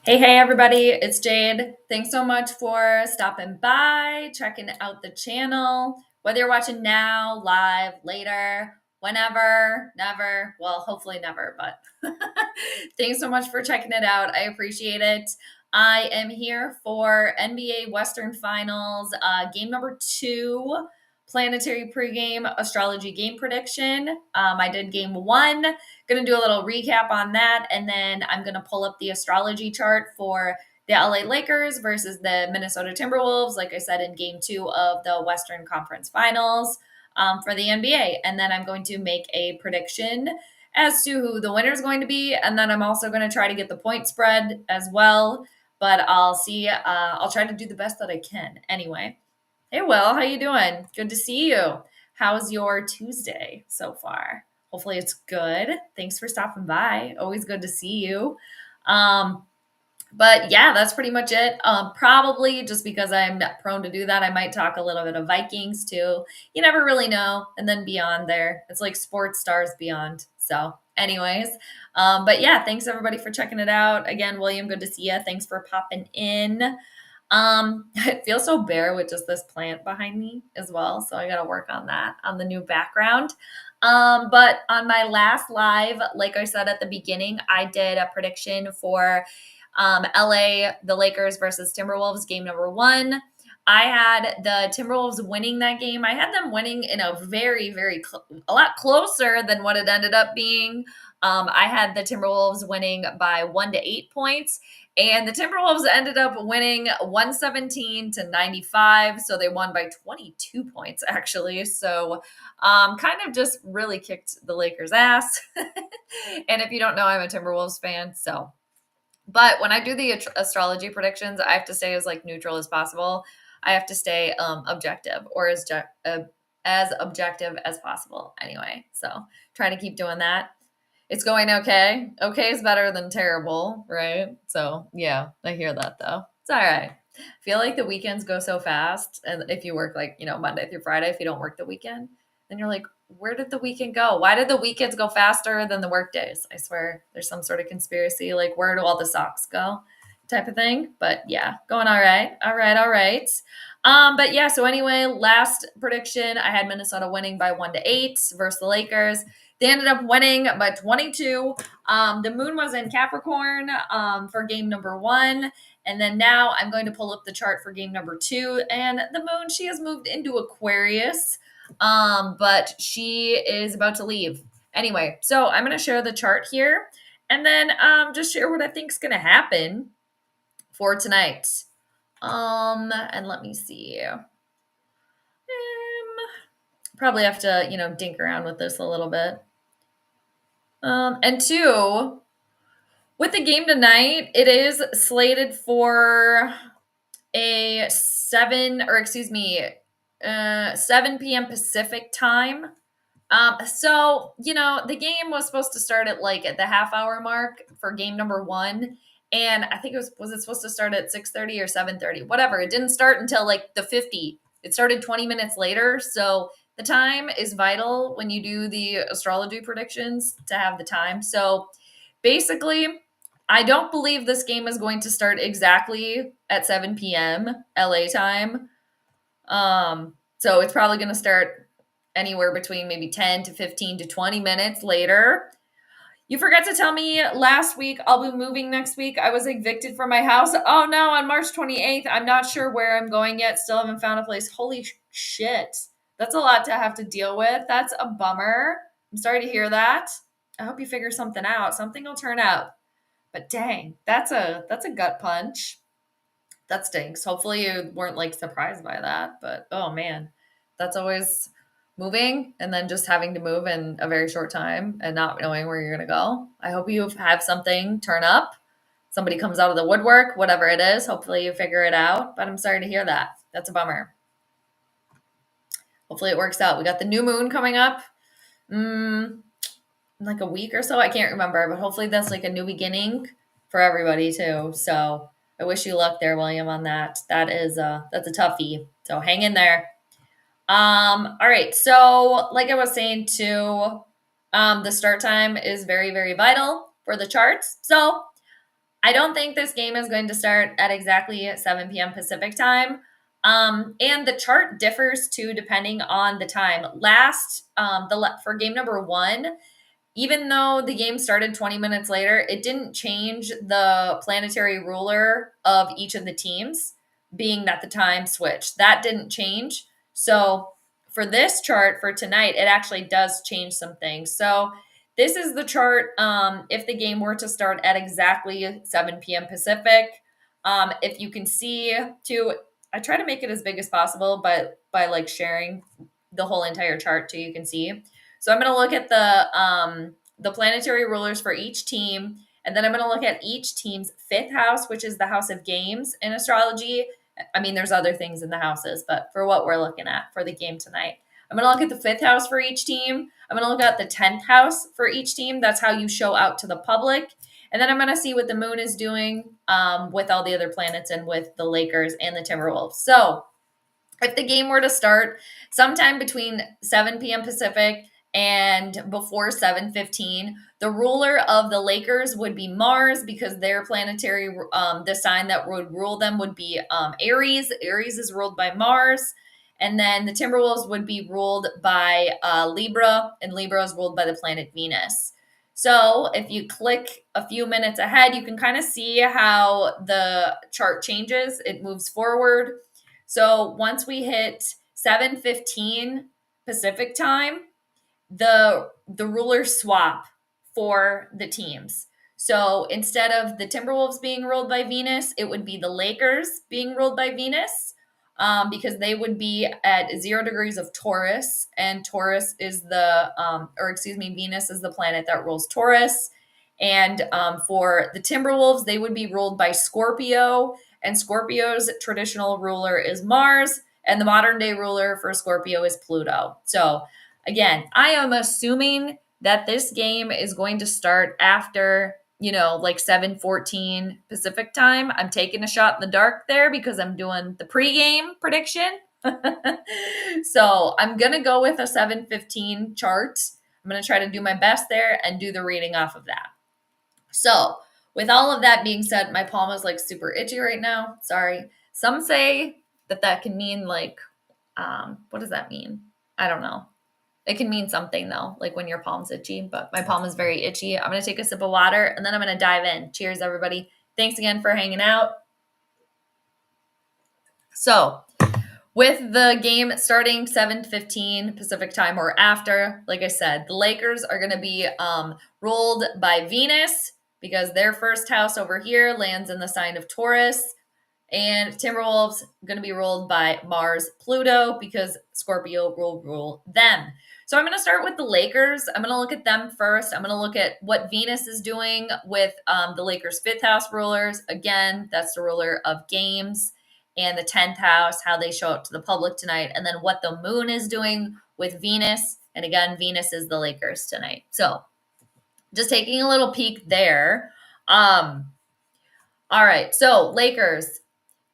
Hey, everybody, it's Jade. Thanks so much for stopping by, checking out the channel. Whether you're watching now, live, later, whenever, never, well, hopefully never, but thanks so much for checking it out. I appreciate it. I am here for NBA Western Finals, game number 2, Planetary Pregame Astrology game prediction. I did game 1. Going to do a little recap on that, and then I'm going to pull up the astrology chart for the LA Lakers versus the Minnesota Timberwolves, like I said, in game 2 of the Western Conference Finals for the NBA. And then I'm going to make a prediction as to who the winner is going to be, and then I'm also going to try to get the point spread as well, but I'll see. I'll try to do the best that I can anyway. Hey, Will, how you doing? Good to see you. How's your Tuesday so far? Hopefully it's good. Thanks for stopping by. Always good to see you. But yeah, that's pretty much it. Probably just because I'm prone to do that, I might talk a little bit of Vikings too. You never really know. And then beyond there, it's like sports stars beyond. So, anyways, but yeah, thanks everybody for checking it out. Again, William, good to see you. Thanks for popping in. It feels so bare with just this plant behind me as well. So I got to work on that on the new background. But on my last live, like I said at the beginning, I did a prediction for LA, the Lakers versus Timberwolves game number 1. I had the Timberwolves winning that game. I had them winning in a a lot closer than what it ended up being. I had the Timberwolves winning by 1 to 8 points. And the Timberwolves ended up winning 117-95. So they won by 22 points, actually. So kind of just really kicked the Lakers' ass. And if you don't know, I'm a Timberwolves fan. So, but when I do the astrology predictions, I have to stay as like neutral as possible. I have to stay objective or as objective as possible anyway. So try to keep doing that. It's going okay. Okay is better than terrible, right? So yeah, I hear that though. It's all right. I feel like the weekends go so fast. And if you work like, Monday through Friday, if you don't work the weekend, then you're like, where did the weekend go? Why did the weekends go faster than the work days? I swear there's some sort of conspiracy, like where do all the socks go type of thing. But yeah, going all right. All right. But yeah, so anyway, last prediction, I had Minnesota winning by 1 to 8 versus the Lakers. They ended up winning by 22. The moon was in Capricorn for game number 1. And then now I'm going to pull up the chart for game number 2. And the moon, she has moved into Aquarius, but she is about to leave. Anyway, so I'm going to share the chart here and then just share what I think is going to happen for tonight. And let me see. Probably have to, dink around with this a little bit. And 2, with the game tonight, it is slated for a 7 p.m. Pacific time. So, the game was supposed to start at the half hour mark for game number 1. And I think was it supposed to start at 6:30 or 7:30, whatever. It didn't start until the 50. It started 20 minutes later. So the time is vital when you do the astrology predictions to have the time. So basically, I don't believe this game is going to start exactly at 7 p.m. LA time. So it's probably going to start anywhere between maybe 10 to 15 to 20 minutes later. You forgot to tell me last week I'll be moving next week. I was evicted from my house. Oh no, on March 28th. I'm not sure where I'm going yet. Still haven't found a place. Holy shit. That's a lot to have to deal with. That's a bummer. I'm sorry to hear that. I hope you figure something out. Something will turn out. But dang, that's a gut punch. That stinks. Hopefully you weren't surprised by that. But oh man, that's always moving and then just having to move in a very short time and not knowing where you're going to go. I hope you have something turn up. Somebody comes out of the woodwork, whatever it is. Hopefully you figure it out. But I'm sorry to hear that. That's a bummer. Hopefully it works out. We got the new moon coming up. In a week or so. I can't remember, but hopefully that's a new beginning for everybody too. So I wish you luck there, William, on that. That's a toughie. So hang in there. All right. So like I was saying too, the start time is very, very vital for the charts. So I don't think this game is going to start at exactly 7 p.m. Pacific time. And the chart differs too, depending on the time. For game number one, even though the game started 20 minutes later, it didn't change the planetary ruler of each of the teams, being that the time switched. That didn't change. So for this chart for tonight, it actually does change some things. So this is the chart if the game were to start at exactly 7 p.m. Pacific. If you can see, too, I try to make it as big as possible, but by like sharing the whole entire chart too, you can see. So I'm going to look at the planetary rulers for each team, and then I'm going to look at each team's fifth house, which is the house of games in astrology. I mean, there's other things in the houses, but for what we're looking at for the game tonight, I'm going to look at the fifth house for each team. I'm going to look at the 10th house for each team. That's how you show out to the public. And then I'm going to see what the moon is doing with all the other planets and with the Lakers and the Timberwolves. So if the game were to start sometime between 7 p.m. Pacific and before 7:15, the ruler of the Lakers would be Mars, because their planetary, the sign that would rule them would be Aries. Aries is ruled by Mars. And then the Timberwolves would be ruled by Libra, and Libra is ruled by the planet Venus. So if you click a few minutes ahead, you can kind of see how the chart changes. It moves forward. So once we hit 7:15 Pacific time, the rulers swap for the teams. So instead of the Timberwolves being ruled by Venus, it would be the Lakers being ruled by Venus, because they would be at 0 degrees of Taurus, and Taurus is Venus is the planet that rules Taurus. And for the Timberwolves, they would be ruled by Scorpio, and Scorpio's traditional ruler is Mars, and the modern day ruler for Scorpio is Pluto. So again, I am assuming that this game is going to start after, like 7:14 Pacific time. I'm taking a shot in the dark there because I'm doing the pregame prediction. So I'm going to go with a 7:15 chart. I'm going to try to do my best there and do the reading off of that. So with all of that being said, my palm is like super itchy right now. Sorry. Some say that can mean like, what does that mean? I don't know. It can mean something though, like when your palm's itchy, but my palm is very itchy. I'm going to take a sip of water and then I'm going to dive in. Cheers, everybody. Thanks again for hanging out. So with the game starting 7:15 Pacific time or after, like I said, the Lakers are going to be ruled by Venus, because their first house over here lands in the sign of Taurus. And Timberwolves going to be ruled by Mars, Pluto, because Scorpio will rule them. So I'm going to start with the Lakers. I'm going to look at them first. I'm going to look at what Venus is doing with the Lakers' fifth house rulers. Again, that's the ruler of games. And the 10th house, how they show up to the public tonight. And then what the moon is doing with Venus. And again, Venus is the Lakers tonight. So just taking a little peek there. All right, so Lakers.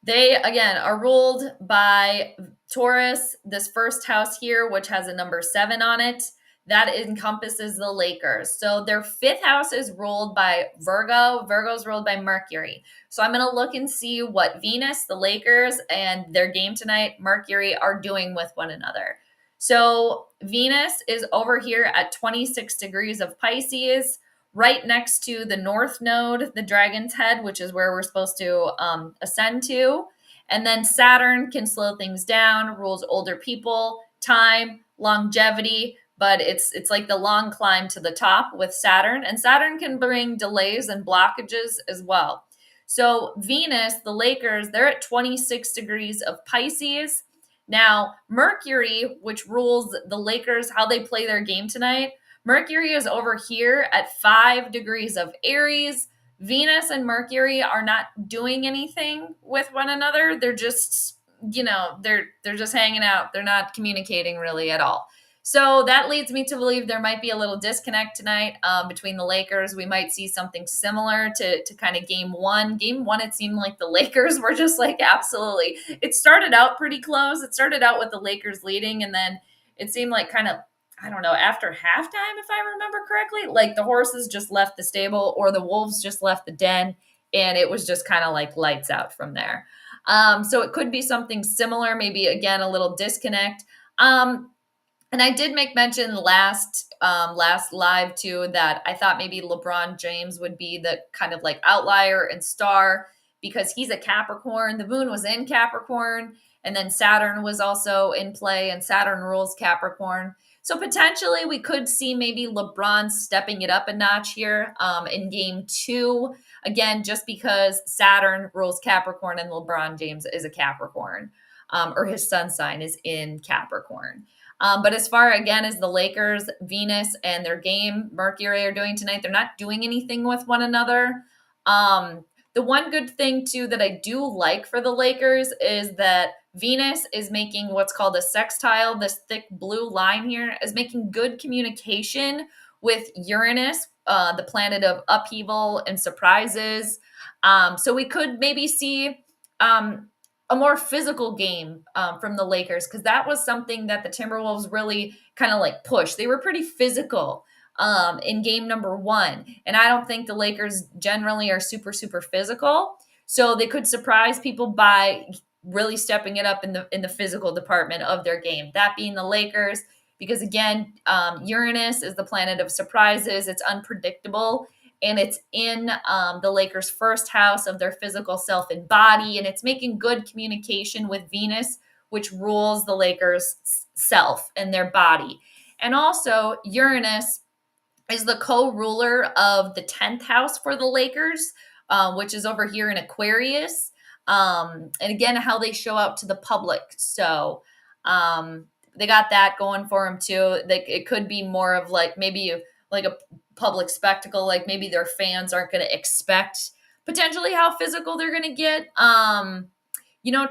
They, again, are ruled by Taurus, this first house here, which has a number 7 on it. That encompasses the Lakers. So their fifth house is ruled by Virgo. Virgo is ruled by Mercury. So I'm going to look and see what Venus, the Lakers, and their game tonight, Mercury, are doing with one another. So Venus is over here at 26 degrees of Pisces, right next to the North Node, the Dragon's Head, which is where we're supposed to ascend to. And then Saturn can slow things down, rules older people, time, longevity, but it's like the long climb to the top with Saturn. And Saturn can bring delays and blockages as well. So Venus, the Lakers, they're at 26 degrees of Pisces. Now, Mercury, which rules the Lakers, how they play their game tonight, Mercury is over here at 5 degrees of Aries. Venus and Mercury are not doing anything with one another. They're just, they're just hanging out. They're not communicating really at all. So that leads me to believe there might be a little disconnect tonight between the Lakers. We might see something similar to kind of game one. Game one, it seemed like the Lakers were just like absolutely. It started out pretty close. It started out with the Lakers leading, and then it seemed like kind of, I don't know, after halftime, if I remember correctly, like the horses just left the stable or the wolves just left the den and it was just kind of like lights out from there. So it could be something similar, maybe again a little disconnect. And I did make mention last live too that I thought maybe LeBron James would be the kind of like outlier and star because he's a Capricorn. The moon was in Capricorn, and then Saturn was also in play, and Saturn rules Capricorn. So potentially we could see maybe LeBron stepping it up a notch here in game two. Again, just because Saturn rules Capricorn and LeBron James is a Capricorn, or his sun sign is in Capricorn. But as far again as the Lakers, Venus, and their game Mercury are doing tonight, they're not doing anything with one another. The one good thing too that I do like for the Lakers is that Venus is making what's called a sextile. This thick blue line here is making good communication with Uranus, the planet of upheaval and surprises. So we could maybe see a more physical game from the Lakers, because that was something that the Timberwolves really kind of like pushed. They were pretty physical in game number one, and I don't think the Lakers generally are super, super physical. So they could surprise people by really stepping it up in the physical department of their game. That being the Lakers, because again, Uranus is the planet of surprises. It's unpredictable, and it's in the Lakers' first house of their physical self and body, and it's making good communication with Venus, which rules the Lakers' self and their body. And also, Uranus is the co-ruler of the 10th house for the Lakers, which is over here in Aquarius. And again, how they show out to the public. So they got that going for them too. It could be more of like maybe like a public spectacle, like maybe their fans aren't going to expect potentially how physical they're going to get.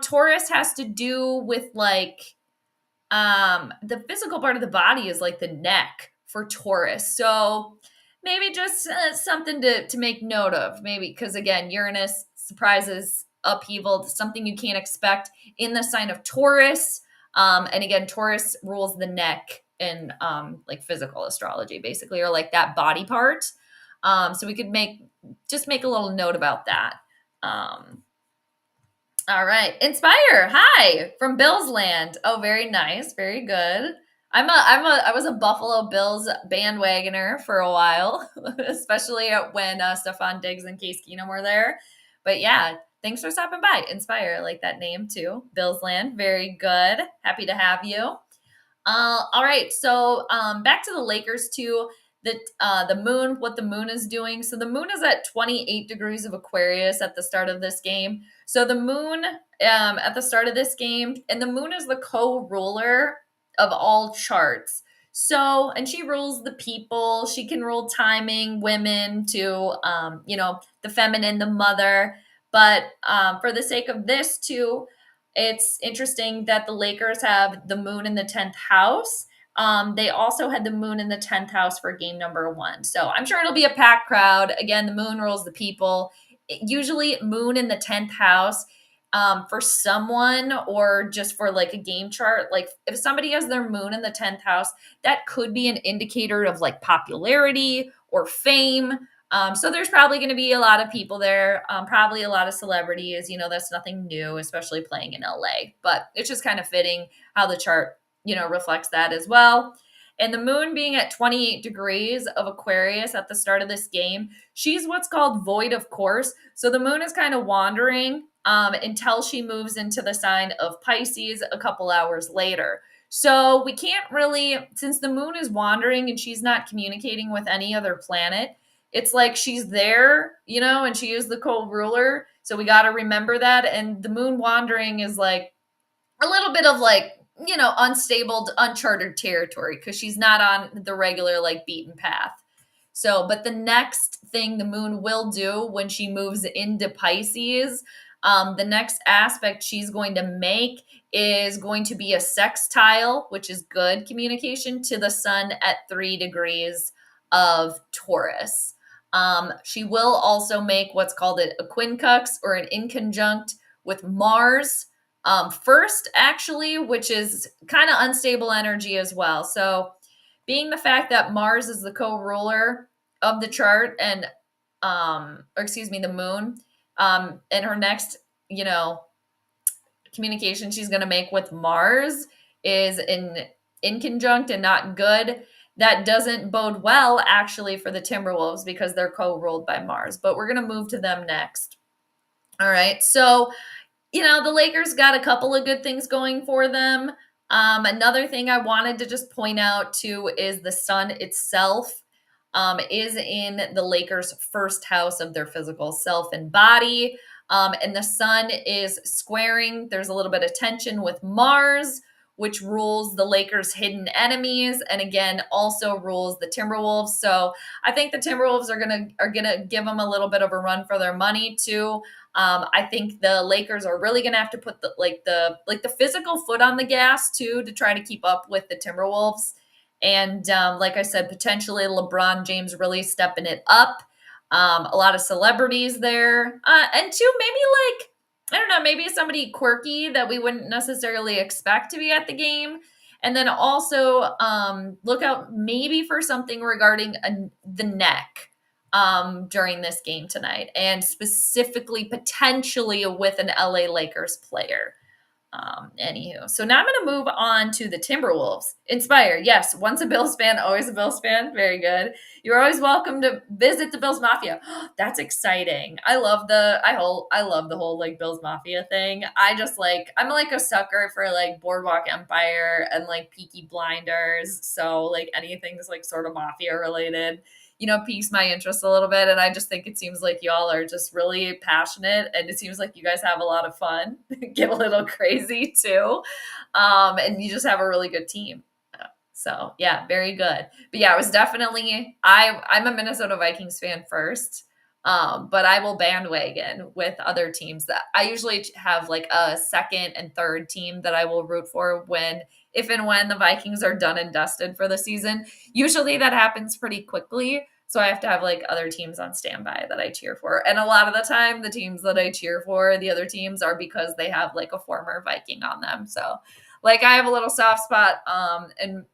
Taurus has to do with like the physical part of the body is like the neck for Taurus. So maybe just something to make note of, maybe because again, Uranus surprises, upheaval, something you can't expect in the sign of Taurus. And again, Taurus rules the neck in like physical astrology, basically, or like that body part. So we could make a little note about that. All right. Inspire. Hi from Bills land. Oh, very nice. Very good. I was a Buffalo Bills bandwagoner for a while, especially when Stephon Diggs and Case Keenum were there. But yeah, thanks for stopping by. Inspire. I like that name too. Bills land. Very good. Happy to have you. All right. So back to the Lakers too. The moon, what the moon is doing. So the moon is at 28 degrees of Aquarius at the start of this game. So the moon at the start of this game, and the moon is the co-ruler of all charts. So, and she rules the people. She can rule timing, women, to, the feminine, the mother. But for the sake of this too, it's interesting that the Lakers have the moon in the 10th house. They also had the moon in the 10th house for game number one. So I'm sure it'll be a packed crowd. Again, the moon rules the people. Usually moon in the 10th house for someone, or just for like a game chart. Like if somebody has their moon in the 10th house, that could be an indicator of like popularity or fame. So there's probably going to be a lot of people there, probably a lot of celebrities. That's nothing new, especially playing in LA. But it's just kind of fitting how the chart reflects that as well. And the moon being at 28 degrees of Aquarius at the start of this game, she's what's called void of course. So the moon is kind of wandering until she moves into the sign of Pisces a couple hours later. So we can't really, since the moon is wandering and she's not communicating with any other planet, it's like she's there, and she is the co-ruler. So we got to remember that. And the moon wandering is like a little bit of like, unstable, uncharted territory, because she's not on the regular like beaten path. So, but the next thing the moon will do when she moves into Pisces, the next aspect she's going to make is going to be a sextile, which is good communication, to the sun at 3 degrees of Taurus. She will also make what's called a quincunx, or an inconjunct with Mars first, actually, which is kind of unstable energy as well. So being the fact that Mars is the co-ruler of the chart, and or excuse me, the moon, in her next, communication she's going to make with Mars is in conjunct and not good. That doesn't bode well actually for the Timberwolves because they're co-ruled by Mars. But we're going to move to them next. All right. So, the Lakers got a couple of good things going for them. Another thing I wanted to just point out too is the sun itself is in the Lakers' first house of their physical self and body. And the sun is squaring. There's a little bit of tension with Mars, which rules the Lakers' hidden enemies, and again also rules the Timberwolves. So I think the Timberwolves are gonna give them a little bit of a run for their money too. I think the Lakers are really gonna have to put the physical foot on the gas too to try to keep up with the Timberwolves. And like I said, potentially LeBron James really stepping it up. A lot of celebrities there. And two, maybe I don't know, maybe somebody quirky that we wouldn't necessarily expect to be at the game. And then also look out maybe for something regarding the neck during this game tonight, and specifically potentially with an LA Lakers player. Anywho, so now I'm going to move on to the Timberwolves. Inspire, yes. Once a Bills fan, always a Bills fan. Very good. You're always welcome to visit the Bills Mafia. That's exciting. I love the whole like Bills Mafia thing. I'm like a sucker for like Boardwalk Empire and like Peaky Blinders. So like anything that's like sort of mafia related, piques my interest a little bit. And I just think it seems like y'all are just really passionate, and it seems like you guys have a lot of fun, get a little crazy too. And you just have a really good team. So yeah, very good. But yeah, it was definitely, I'm a Minnesota Vikings fan first. But I will bandwagon with other teams. That I usually have like a second and third team that I will root for if and when the Vikings are done and dusted for the season. Usually that happens pretty quickly. So I have to have like other teams on standby that I cheer for. And a lot of the time, the teams that I cheer for, the other teams, are because they have like a former Viking on them. So like I have a little soft spot, and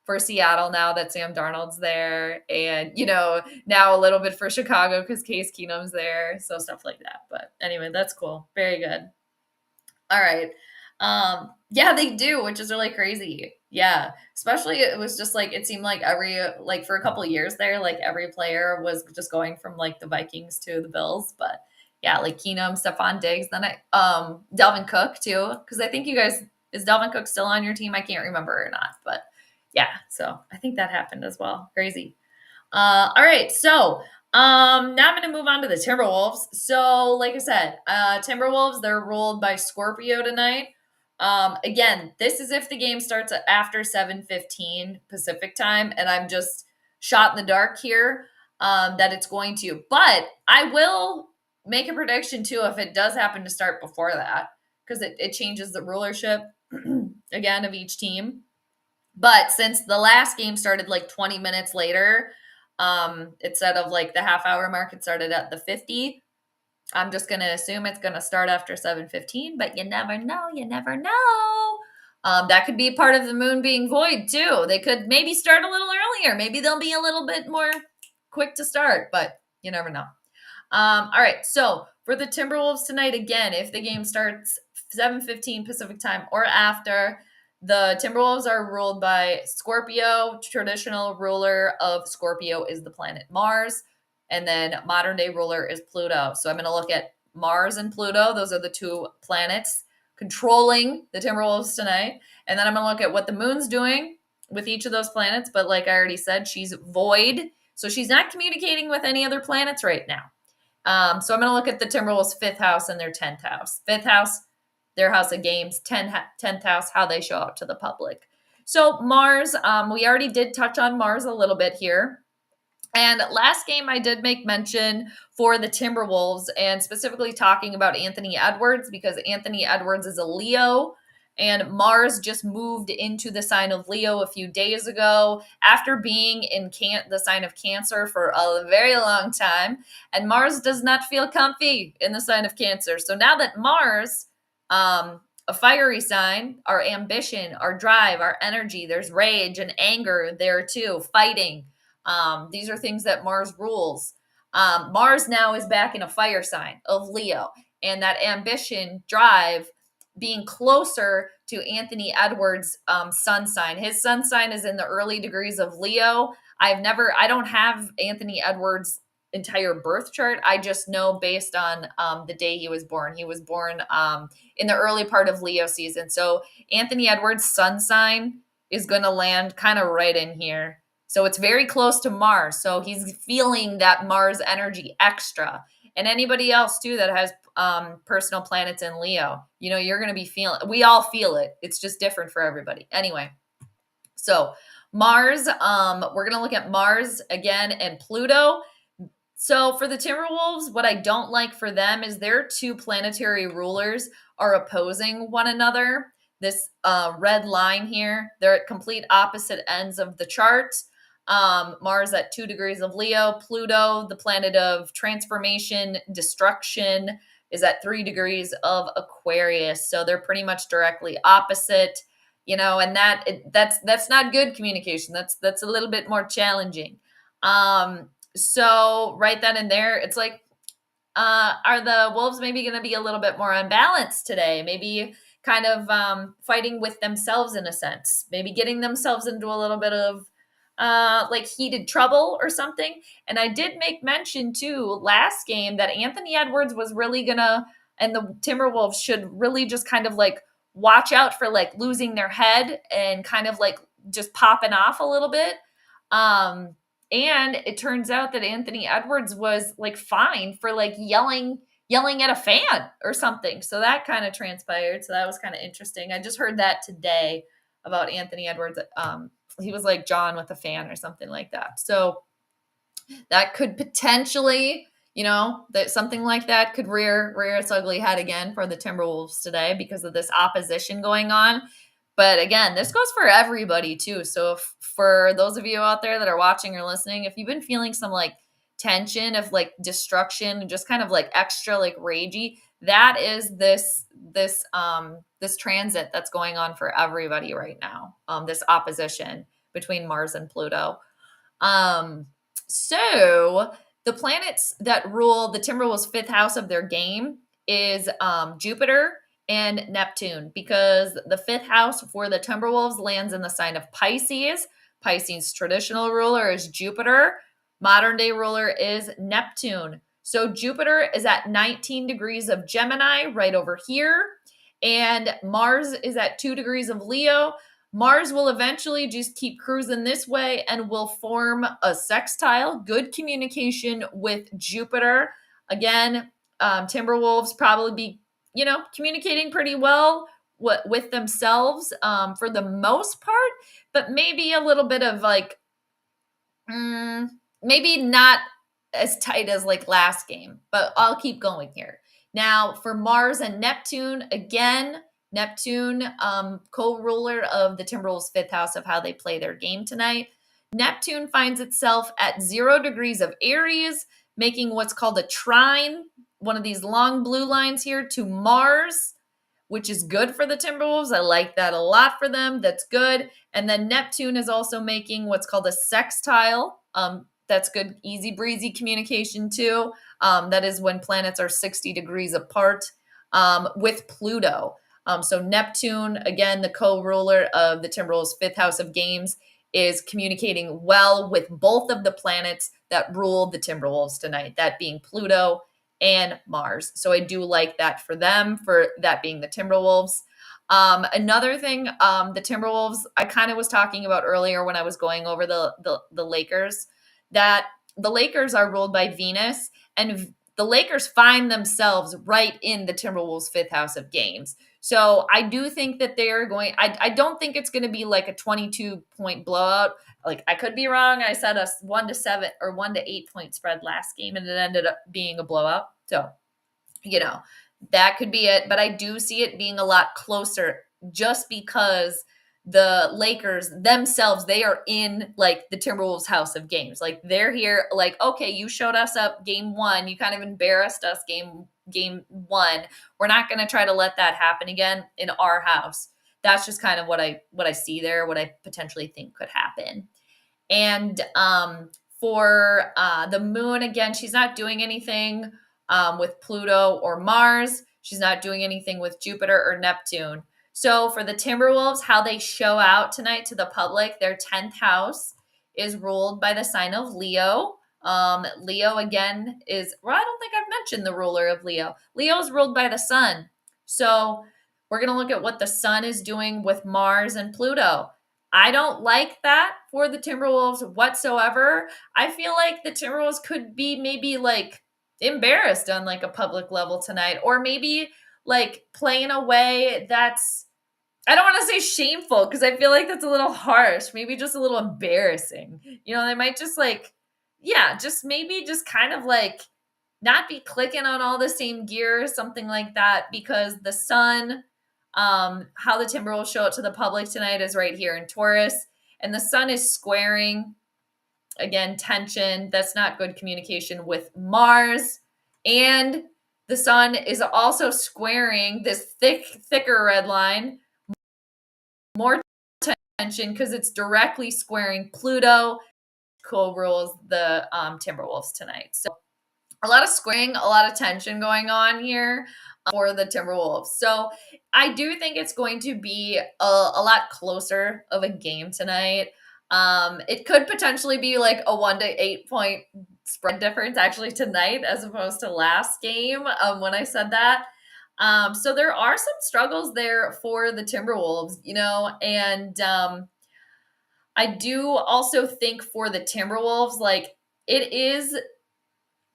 for Seattle now that Sam Darnold's there, and now a little bit for Chicago because Case Keenum's there, so stuff like that. But anyway, that's cool. Very good. All right. Yeah, they do, which is really crazy. Yeah, especially it was just like it seemed like for a couple of years there, like every player was just going from like the Vikings to the Bills. But yeah, like Keenum, Stephon Diggs, then Dalvin Cook too, because I think you guys, is Dalvin Cook still on your team? I can't remember or not, but yeah, so I think that happened as well. Crazy. All right, so now I'm going to move on to the Timberwolves. So, like I said, Timberwolves, they're ruled by Scorpio tonight. Again, this is if the game starts after 7:15 Pacific time, and I'm just shot in the dark here that it's going to. But I will make a prediction too if it does happen to start before that, because it changes the rulership again of each team. But since the last game started like 20 minutes later, instead of like the half hour mark, it started at the 50. I'm just going to assume it's going to start after 7:15, but you never know. You never know. That could be part of the moon being void too. They could maybe start a little earlier. Maybe they'll be a little bit more quick to start, but you never know. All right. So for the Timberwolves tonight, again, if the game starts 7:15 Pacific time or after, the Timberwolves are ruled by Scorpio. Traditional ruler of Scorpio is the planet Mars. And then modern day ruler is Pluto. So I'm going to look at Mars and Pluto. Those are the two planets controlling the Timberwolves tonight. And then I'm going to look at what the moon's doing with each of those planets. But like I already said, she's void. So she's not communicating with any other planets right now. So I'm going to look at the Timberwolves' 5th house and their 10th house. 5th house, their house of games. 10th house, how they show out to the public. So Mars, we already did touch on Mars a little bit here. And last game I did make mention for the Timberwolves, and specifically talking about Anthony Edwards, because Anthony Edwards is a Leo, and Mars just moved into the sign of Leo a few days ago after being in the sign of Cancer for a very long time. And Mars does not feel comfy in the sign of Cancer. So now that Mars, a fiery sign, our ambition, our drive, our energy, there's rage and anger there too, fighting. These are things that Mars rules. Mars now is back in a fire sign of Leo, and that ambition, drive, being closer to Anthony Edwards' sun sign. His sun sign is in the early degrees of Leo. I don't have Anthony Edwards' entire birth chart. I just know based on the day he was born. He was born in the early part of Leo season. So Anthony Edwards' sun sign is going to land kind of right in here. So it's very close to Mars. So he's feeling that Mars energy extra. And anybody else too that has personal planets in Leo, you're going to be feeling, we all feel it. It's just different for everybody. Anyway, so Mars, we're going to look at Mars again and Pluto. So for the Timberwolves, what I don't like for them is their two planetary rulers are opposing one another. This red line here, they're at complete opposite ends of the chart. Mars at 2 degrees of Leo. Pluto, the planet of transformation, destruction, is at 3 degrees of Aquarius. So they're pretty much directly opposite, and that's not good communication. That's a little bit more challenging. So right then and there, it's like, are the Wolves maybe going to be a little bit more unbalanced today? Maybe kind of fighting with themselves in a sense, maybe getting themselves into a little bit of like heated trouble or something. And I did make mention too last game that Anthony Edwards was really gonna, and the Timberwolves should really just kind of like watch out for like losing their head and kind of like just popping off a little bit. And it turns out that Anthony Edwards was like fine for like yelling at a fan or something. So that kind of transpired. So that was kind of interesting. I just heard that today about Anthony Edwards. He was like John with a fan or something like that. So that could potentially, that something like that could rear its ugly head again for the Timberwolves today because of this opposition going on. But again, this goes for everybody too. So for those of you out there that are watching or listening, if you've been feeling some like tension of like destruction and just kind of like extra like ragey, that is this transit that's going on for everybody right now. This opposition between Mars and Pluto. So the planets that rule the Timberwolves' fifth house of their game is Jupiter and Neptune, because the fifth house for the Timberwolves lands in the sign of Pisces. Pisces' traditional ruler is Jupiter. Modern day ruler is Neptune. So Jupiter is at 19 degrees of Gemini right over here. And Mars is at 2 degrees of Leo. Mars will eventually just keep cruising this way and will form a sextile. Good communication with Jupiter. Again, Timberwolves probably be, communicating pretty well with themselves for the most part, but maybe a little bit of like, maybe not as tight as like last game, but I'll keep going here. Now for Mars and Neptune, again, Neptune, co-ruler of the Timberwolves' fifth house of how they play their game tonight. Neptune finds itself at 0 degrees of Aries, making what's called a trine, one of these long blue lines here, to Mars, which is good for the Timberwolves. I like that a lot for them. That's good. And then Neptune is also making what's called a sextile. That's good, easy breezy communication too. That is when planets are 60 degrees apart with Pluto. So Neptune, again, the co-ruler of the Timberwolves' fifth house of games, is communicating well with both of the planets that rule the Timberwolves tonight, that being Pluto and Mars. So I do like that for them, for that being the Timberwolves. Another thing, the Timberwolves, I kind of was talking about earlier when I was going over the Lakers, that the Lakers are ruled by Venus, and the Lakers find themselves right in the Timberwolves' fifth house of games. So I do think that they're going, I don't think it's going to be like a 22-point blowout. Like, I could be wrong. I said a 1-7 or 1-8 point spread last game, and it ended up being a blowout. So, that could be it. But I do see it being a lot closer just because the Lakers themselves, they are in like the Timberwolves' house of games. Like, they're here like, okay, you showed us up game one. You kind of embarrassed us game one. We're not going to try to let that happen again in our house. That's just kind of what I see there, what I potentially think could happen. And For the moon, again, she's not doing anything with Pluto or Mars. She's not doing anything with Jupiter or Neptune. So for the Timberwolves, how they show out tonight to the public, their 10th house is ruled by the sign of Leo. Leo, again, well, I don't think I've mentioned the ruler of Leo. Leo is ruled by the sun. So we're going to look at what the sun is doing with Mars and Pluto. I don't like that for the Timberwolves whatsoever. I feel like the Timberwolves could be maybe like embarrassed on like a public level tonight, or maybe like play in a way that's, I don't want to say shameful because I feel like that's a little harsh, maybe just a little embarrassing. They might just like, yeah, just maybe just kind of like not be clicking on all the same gear, something like that, because the sun, how the Timberwolves show it to the public tonight is right here in Taurus, and the sun is squaring, again, tension. That's not good communication with Mars, and the sun is also squaring this thicker red line, more tension because it's directly squaring Pluto, co-rules the Timberwolves tonight. So a lot of squaring, a lot of tension going on here for the Timberwolves. So I do think it's going to be a lot closer of a game tonight. It could potentially be like a 1 to 8 point spread difference actually tonight as opposed to last game when I said that. So there are some struggles there for the Timberwolves, and I do also think for the Timberwolves, like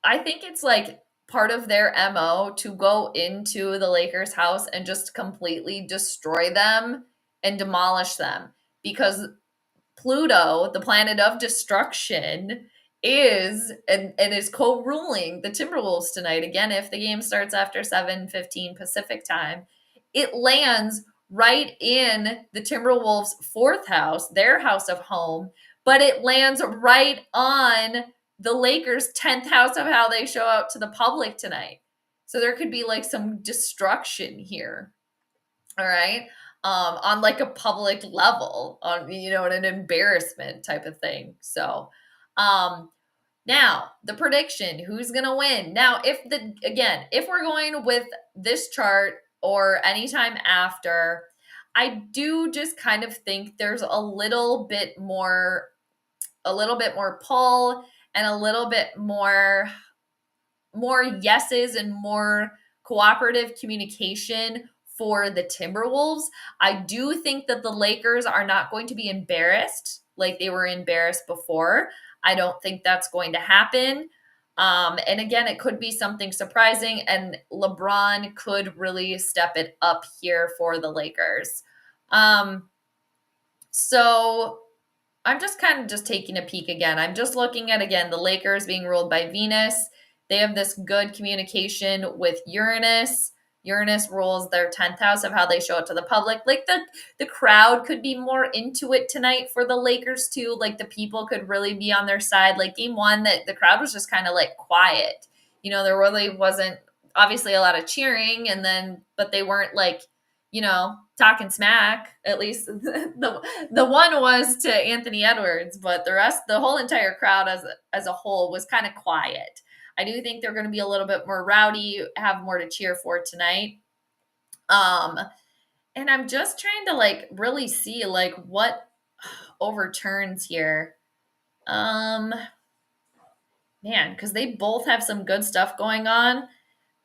I think it's like part of their MO to go into the Lakers' house and just completely destroy them and demolish them, because Pluto, the planet of destruction, is co-ruling the Timberwolves tonight. Again, if the game starts after 7:15 Pacific time, it lands right in the Timberwolves' fourth house, their house of home, but it lands right on the Lakers' 10th house of how they show out to the public tonight. So there could be like some destruction here. All right. On like a public level, on an embarrassment type of thing. So now the prediction, who's gonna win? Now, if we're going with this chart or anytime after, I do just kind of think there's a little bit more pull and a little bit more yeses and more cooperative communication for the Timberwolves. I do think that the Lakers are not going to be embarrassed like they were embarrassed before. I don't think that's going to happen. And again, it could be something surprising, and LeBron could really step it up here for the Lakers. So I'm just kind of just taking a peek again. I'm just looking at, again, the Lakers being ruled by Venus. They have this good communication with Uranus. Uranus rules their 10th house of how they show it to the public. Like the crowd could be more into it tonight for the Lakers too. Like the people could really be on their side. Like game one, that the crowd was just kind of like quiet. There really wasn't obviously a lot of cheering, but they weren't like, talking smack. At least the one was to Anthony Edwards, but the whole entire crowd as a whole was kind of quiet. I do think they're going to be a little bit more rowdy, have more to cheer for tonight. And I'm just trying to like really see like what overturns here. Man, because they both have some good stuff going on.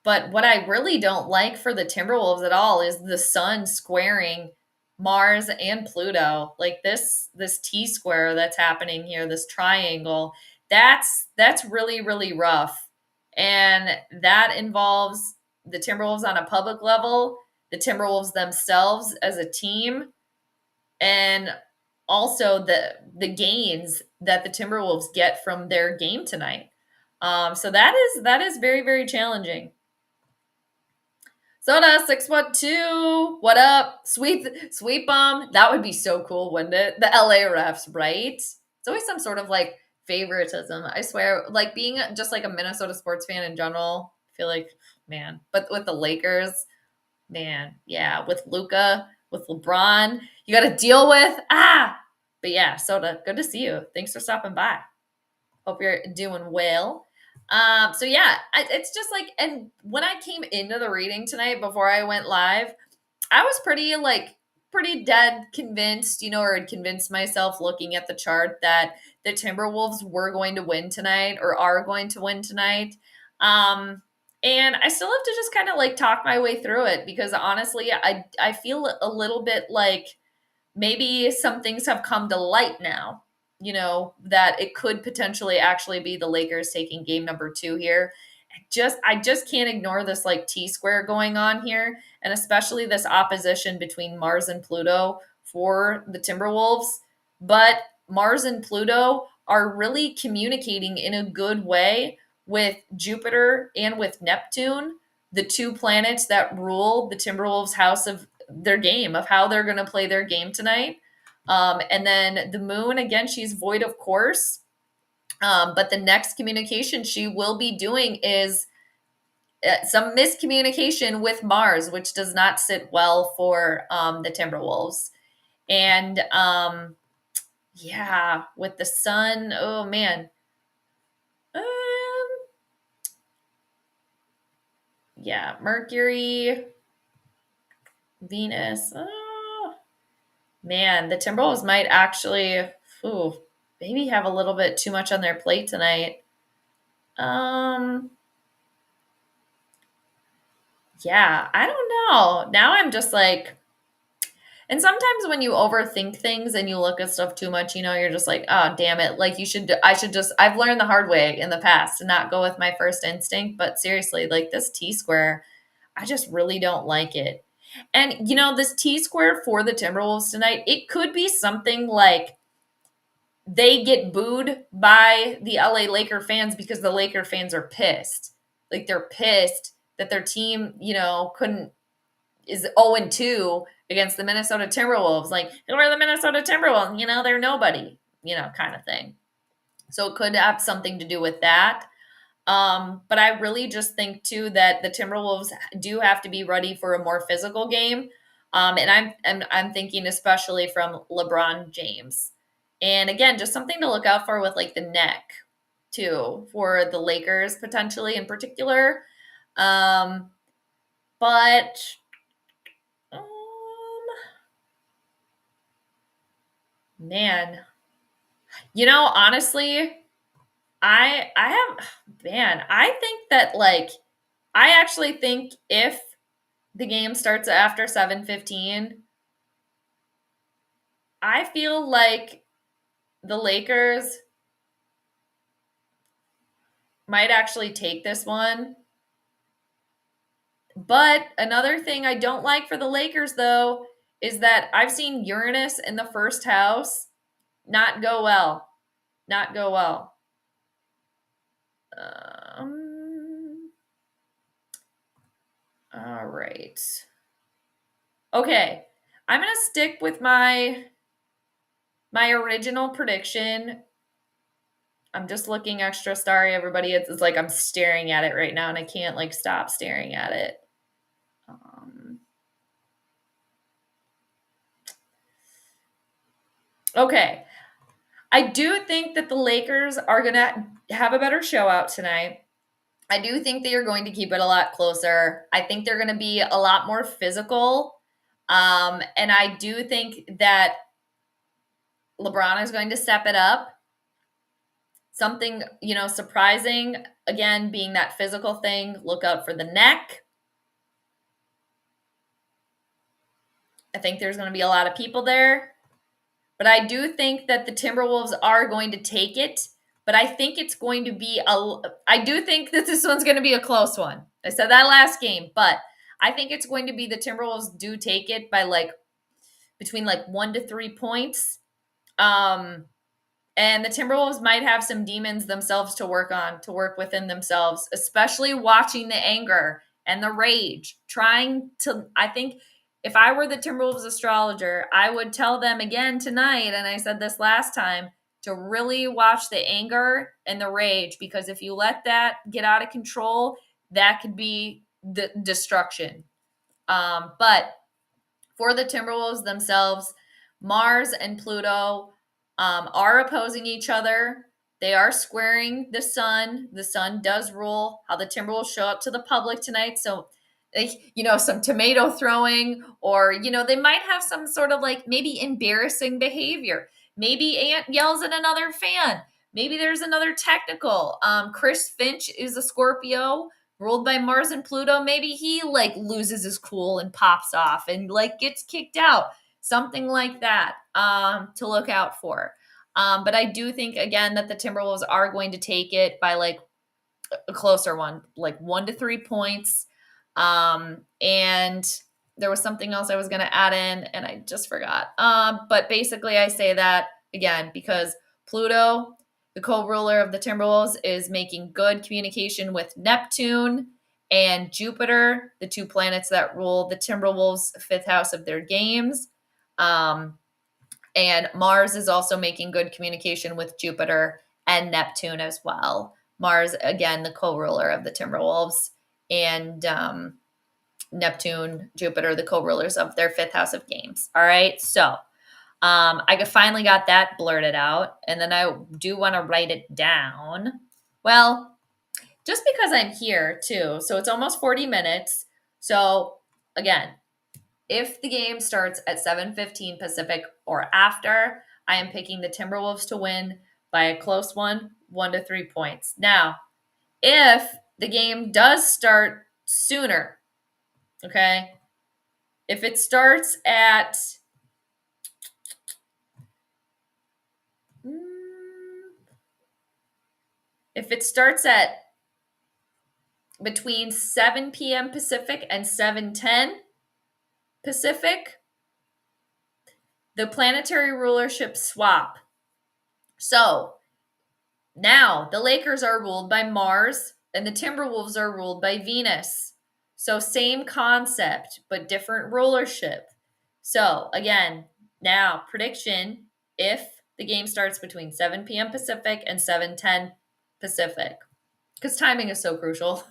But what I really don't like for the Timberwolves at all is the sun squaring Mars and Pluto. Like this T-square that's happening here, this triangle, that's really, really rough. And that involves the Timberwolves on a public level, the Timberwolves themselves as a team, and also the gains that the Timberwolves get from their game tonight. So that is very, very challenging. Soda 612, what up? Sweep them. That would be so cool, wouldn't it? The LA refs, right? It's always some sort of like favoritism. I swear, like being just like a Minnesota sports fan in general, I feel like, man. But with the Lakers, man, yeah, with Luka, with LeBron, you got to deal with. But yeah, Soda, good to see you. Thanks for stopping by. Hope you're doing well. So yeah, it's just like, and when I came into the reading tonight before I went live, I was pretty dead convinced, or had convinced myself looking at the chart that the Timberwolves were going to win tonight or are going to win tonight. And I still have to just kind of like talk my way through it because honestly, I feel a little bit like maybe some things have come to light now, that it could potentially actually be the Lakers taking game number 2 here. I just can't ignore this like T square going on here, and especially this opposition between Mars and Pluto for the Timberwolves. But Mars and Pluto are really communicating in a good way with Jupiter and with Neptune, the two planets that rule the Timberwolves' house of their game, of how they're going to play their game tonight. And then the moon, again, she's void of course. But the next communication she will be doing is some miscommunication with Mars, which does not sit well for the Timberwolves. And yeah, with the sun, oh man. Yeah, Mercury, Venus. Oh, man, the Timberwolves might actually, maybe have a little bit too much on their plate tonight. Yeah, I don't know. Now I'm just like, and sometimes when you overthink things and you look at stuff too much, you're just like, oh, damn it. Like I've learned the hard way in the past to not go with my first instinct. But seriously, like this T square, I just really don't like it. And, this T square for the Timberwolves tonight, it could be something like they get booed by the LA Laker fans because the Laker fans are pissed. Like they're pissed that their team, is 0-2 against the Minnesota Timberwolves. Like, we're the Minnesota Timberwolves, they're nobody, kind of thing. So it could have something to do with that. But I really just think too that the Timberwolves do have to be ready for a more physical game. And I'm thinking especially from LeBron James. And again, just something to look out for with like the neck too for the Lakers potentially in particular. But man, honestly, I think that like I actually think if the game starts after 7:15, I feel like the Lakers might actually take this one. But another thing I don't like for the Lakers though is that I've seen Uranus in the first house not go well. Not go well. All right. Okay. I'm going to stick with my original prediction. I'm just looking extra starry, everybody. It's like I'm staring at it right now and I can't like stop staring at it. Okay. I do think that the Lakers are going to have a better show out tonight. I do think they are going to keep it a lot closer. I think they're going to be a lot more physical. And I do think that LeBron is going to step it up. Something, surprising, again, being that physical thing. Look out for the neck. I think there's going to be a lot of people there. But I do think that the Timberwolves are going to take it. But I think it's going to be I do think that this one's going to be a close one. I said that last game, but I think it's going to be the Timberwolves do take it by like between like 1 to 3 points. And the Timberwolves might have some demons themselves to work within themselves, especially watching the anger and the rage, I think if I were the Timberwolves astrologer, I would tell them again tonight, and I said this last time, to really watch the anger and the rage, because if you let that get out of control, that could be the destruction. But for the Timberwolves themselves, Mars and Pluto are opposing each other. They are squaring the sun. The sun does rule how the Timberwolves show up to the public tonight. So, some tomato throwing, or, they might have some sort of like maybe embarrassing behavior. Maybe Ant yells at another fan. Maybe there's another technical. Chris Finch is a Scorpio ruled by Mars and Pluto. Maybe he like loses his cool and pops off and like gets kicked out. Something like that to look out for. But I do think, again, that the Timberwolves are going to take it by like a closer one, like 1 to 3 points. And there was something else I was going to add in and I just forgot. But basically I say that again, because Pluto, the co-ruler of the Timberwolves, is making good communication with Neptune and Jupiter, the two planets that rule the Timberwolves' fifth house of their games. And Mars is also making good communication with Jupiter and Neptune as well. Mars, again, the co-ruler of the Timberwolves, and Neptune, Jupiter, the co-rulers of their fifth house of games. All right, so I finally got that blurted out, and then I do want to write it down. Well, just because I'm here too, so it's almost 40 minutes. So again, if the game starts at 7:15 Pacific or after, I am picking the Timberwolves to win by a close one, 1 to 3 points. Now, if the game does start sooner, okay, if it starts at between 7 p.m. Pacific and 7:10 Pacific, the planetary rulership swap. So now the Lakers are ruled by Mars and the Timberwolves are ruled by Venus. So same concept, but different rulership. So again, now prediction, if the game starts between 7 p.m. Pacific and 7:10 Pacific, because timing is so crucial.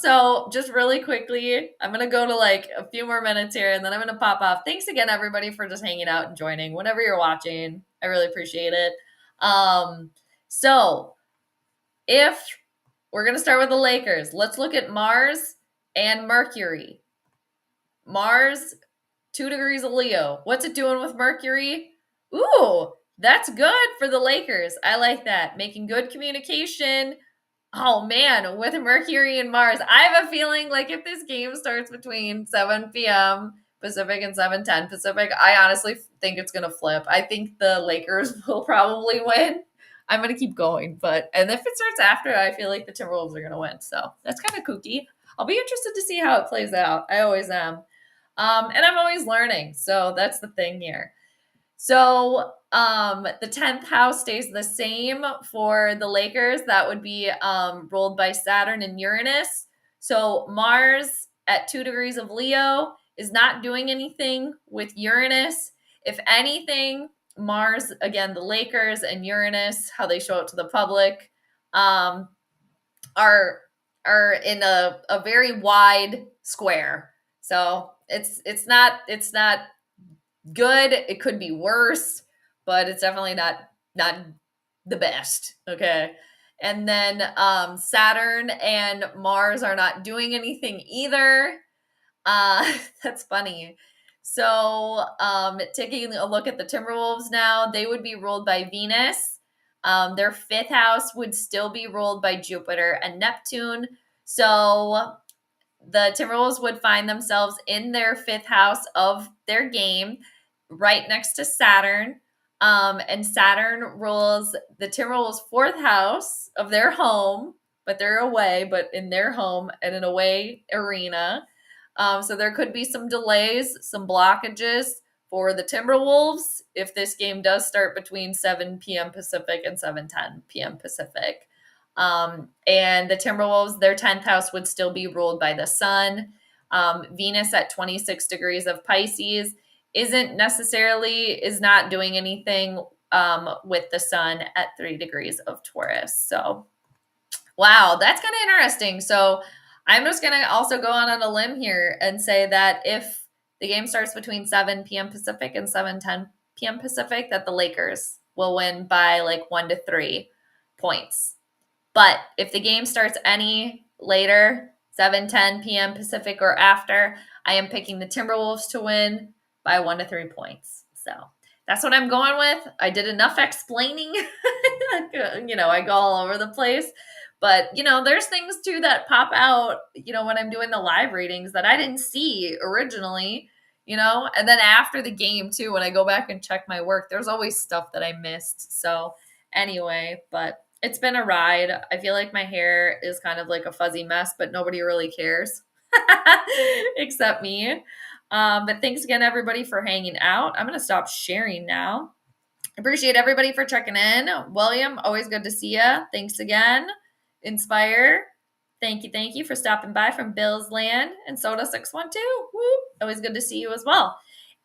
So just really quickly, I'm going to go to like a few more minutes here and then I'm going to pop off. Thanks again, everybody, for just hanging out and joining whenever you're watching. I really appreciate it. So if we're going to start with the Lakers, let's look at Mars and Mercury. Mars, 2 degrees of Leo. What's it doing with Mercury? Ooh, that's good for the Lakers. I like that. Making good communication. Oh man, with Mercury and Mars, I have a feeling like if this game starts between 7 p.m. Pacific and 7:10 Pacific, I honestly think it's going to flip. I think the Lakers will probably win. I'm going to keep going, and if it starts after, I feel like the Timberwolves are going to win. So that's kind of kooky. I'll be interested to see how it plays out. I always am. And I'm always learning. So that's the thing here. So the 10th house stays the same for the Lakers. That would be ruled by Saturn and Uranus. So Mars at 2 degrees of Leo is not doing anything with Uranus. If anything, Mars, again, the Lakers and Uranus, how they show it to the public, are in a very wide square. So it's not good. It could be worse, but it's definitely not the best. Okay. And then Saturn and Mars are not doing anything either. That's funny. So taking a look at the Timberwolves now, they would be ruled by Venus. Their fifth house would still be ruled by Jupiter and Neptune. So the Timberwolves would find themselves in their fifth house of their game, right next to Saturn. And Saturn rules the Timberwolves' fourth house of their home, but they're away, but in their home and an away arena. So there could be some delays, some blockages for the Timberwolves if this game does start between 7 p.m. Pacific and 7:10 p.m. Pacific. And the Timberwolves, their 10th house would still be ruled by the sun. Venus at 26 degrees of Pisces is not doing anything with the sun at 3 degrees of Taurus. So, wow, that's kind of interesting. So I'm just going to also go on a limb here and say that if the game starts between 7 p.m. Pacific and 7:10 p.m. Pacific, that the Lakers will win by like 1-3 points. But if the game starts any later, 7:10 p.m. Pacific or after, I am picking the Timberwolves to win by 1-3 points. So that's what I'm going with. I did enough explaining. I go all over the place. But, there's things too that pop out, when I'm doing the live readings that I didn't see originally, and then after the game too, when I go back and check my work, there's always stuff that I missed. So anyway, but it's been a ride. I feel like my hair is kind of like a fuzzy mess, but nobody really cares except me. But thanks again, everybody, for hanging out. I'm going to stop sharing now. Appreciate everybody for checking in. William, always good to see you. Thanks again. Inspire. Thank you for stopping by from Bill's Land and Soda 612. Woo. Always good to see you as well.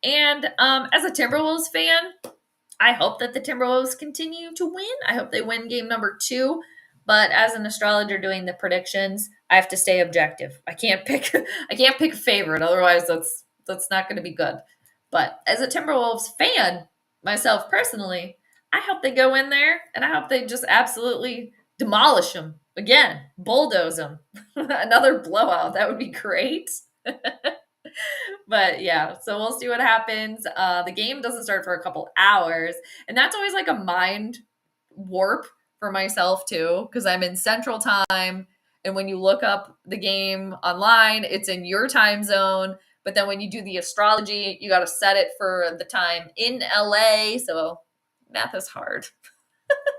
And as a Timberwolves fan, I hope that the Timberwolves continue to win. I hope they win game number 2. But as an astrologer doing the predictions, I have to stay objective. I can't pick a favorite, otherwise that's not going to be good. But as a Timberwolves fan, myself personally, I hope they go in there and I hope they just absolutely demolish them again, bulldoze them. Another blowout. That would be great. But yeah, so we'll see what happens. The game doesn't start for a couple hours, and that's always like a mind warp for myself too, because I'm in Central Time, and when you look up the game online, it's in your time zone. But then when you do the astrology, you got to set it for the time in LA. So math is hard.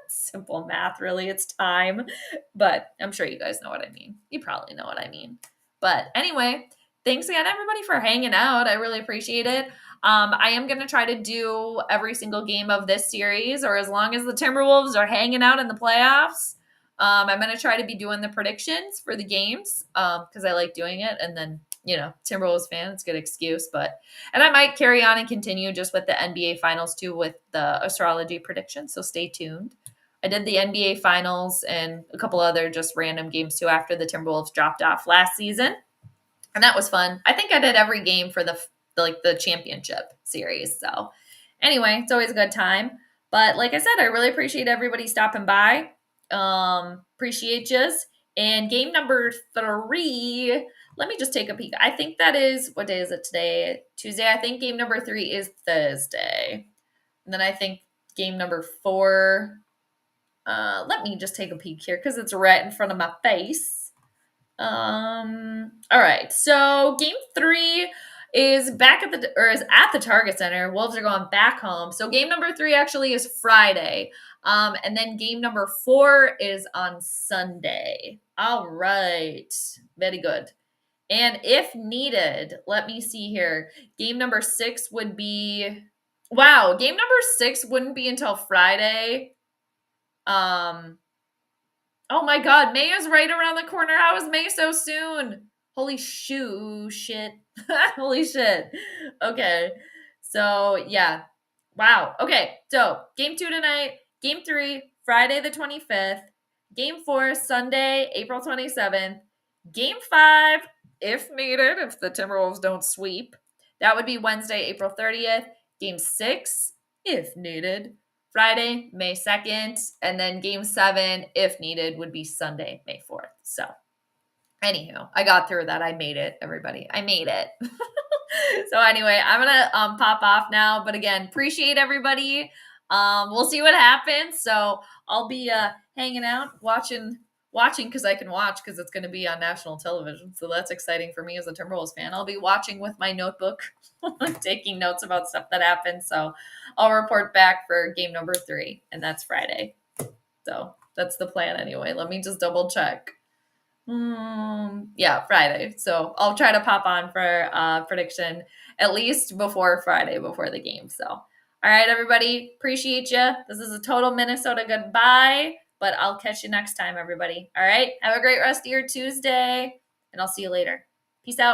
Simple math, really. It's time. But I'm sure you guys know what I mean. You probably know what I mean. But anyway, thanks again, everybody, for hanging out. I really appreciate it. I am going to try to do every single game of this series, or as long as the Timberwolves are hanging out in the playoffs. I'm going to try to be doing the predictions for the games because I like doing it. And then, Timberwolves fan, it's a good excuse. And I might carry on and continue just with the NBA Finals too with the astrology predictions. So stay tuned. I did the NBA Finals and a couple other just random games too after the Timberwolves dropped off last season. And that was fun. I think I did every game for the championship series. So anyway, it's always a good time. But like I said, I really appreciate everybody stopping by. Appreciate yous. And game number 3, let me just take a peek. I think that is, what day is it today? Tuesday. I think game number 3 is Thursday. And then I think game number 4, let me just take a peek here because it's right in front of my face. All right. So game 3 is is at the Target Center. Wolves are going back home. So game number 3 actually is Friday. And then game number 4 is on Sunday. All right. Very good. And if needed, let me see here. Game number 6 would be, game number 6 wouldn't be until Friday. Oh my God, May is right around the corner. How is May so soon? Holy shit. Holy shit. Okay. So yeah. Wow. Okay. So game 2 tonight, game 3, Friday the 25th, game 4, Sunday, April 27th, game 5, if needed, if the Timberwolves don't sweep, that would be Wednesday, April 30th, game 6, if needed, Friday, May 2nd, and then game 7, if needed, would be Sunday, May 4th. So anywho, I got through that. I made it, everybody. I made it. So anyway, I'm going to pop off now. But again, appreciate everybody. We'll see what happens. So I'll be hanging out, watching because I can watch because it's going to be on national television. So that's exciting for me as a Timberwolves fan. I'll be watching with my notebook, taking notes about stuff that happened. So I'll report back for game number 3, and that's Friday. So that's the plan anyway. Let me just double check. Yeah, Friday. So I'll try to pop on for prediction at least before Friday, before the game. So, all right, everybody, appreciate you. This is a total Minnesota goodbye, but I'll catch you next time, everybody. All right, have a great rest of your Tuesday, and I'll see you later. Peace out.